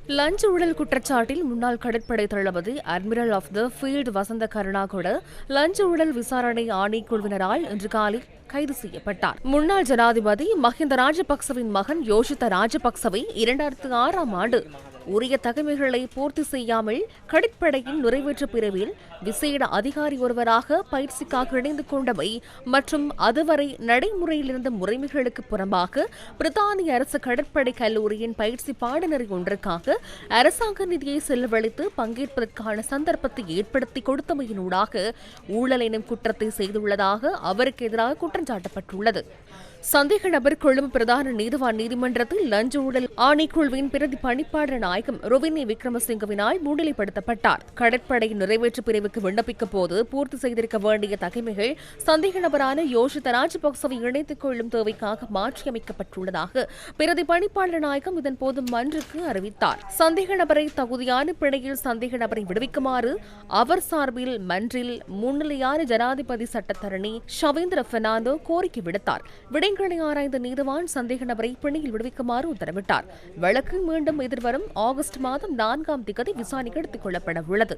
லஞ்ச ஊழல் குற்றச்சாட்டில் முன்னாள் கடற்படை தளபதி அட்மிரல் ஆஃப் த ஃபீல்டு வசந்த கருணாகொட லஞ்ச ஊழல் விசாரணை ஆணைக்குழுவினரால் இன்று காலை கைது செய்யப்பட்டார். முன்னாள் ஜனாதிபதி மஹிந்த ராஜபக்சவின் மகன் யோஷித்த ராஜபக்சவை 2006ஆம் ஆண்டு உரிய தகமைகளை பூர்த்தி செய்யாமல் கடற்படையின் நிறைவேற்று பிரிவில் விசேட அதிகாரி ஒருவராக பயிற்சிக்காக இணைந்து கொண்டவை மற்றும் அதுவரை நடைமுறையில் இருந்த முறைமைகளுக்கு புறம்பாக பிரித்தானிய அரசு கடற்படை கல்லூரியின் பயிற்சி பாடநெறி ஒன்றுக்காக அரசாங்க நிதியை செலவழித்து பங்கேற்பதற்கான சந்தர்ப்பத்தை ஏற்படுத்தி கொடுத்தமையினூடாக ஊழல் எனும் குற்றத்தை செய்துள்ளதாக அவருக்கு எதிராக குற்றம் சாட்டப்பட்டுள்ளது. சந்தேக நபர் கொழும்பு பிரதான நீதிவான் நீதிமன்றத்தில் லஞ்ச ஊழல் ஆணைக்குழுவின் பிரதி பணிப்பாளர் நாயகம் ரோவினி விக்ரமசிங்கவினால் முன்னிலைப்படுத்தப்பட்டார். கடற்படையின் நிறைவேற்று பிரிவுக்கு விண்ணப்பிக்க போது பூர்த்தி செய்திருக்க வேண்டிய தகைமைகள் சந்தேக நபரான யோஷித்த ராஜபக்சவை இணைத்துக் கொள்ளும் தேவைக்காக மாற்றியமைக்கப்பட்டுள்ளதாக பிரதி பணிப்பாளர் நாயகம் இதன்போது மன்றுக்கு அறிவித்தார். சந்தேக நபரை தகுதியான பிணையில் சந்தேக நபரை விடுவிக்குமாறு அவர் சார்பில் மன்றில் முன்னிலையான ஜனாதிபதி சட்டத்தரணி ஷவேந்திர பெர்னாண்டோ கோரிக்கை விடுத்தார். விடயங்களை ஆராய்ந்த நீதிவான் சந்தேக நபரை பிணையில் விடுவிக்குமாறு உத்தரவிட்டார். வழக்கு மீண்டும் எதிர்வரும் ஆகஸ்ட் மாதம் 4ஆம் தேதி விசாரணைக்கு எடுத்துக் கொள்ளப்பட உள்ளது.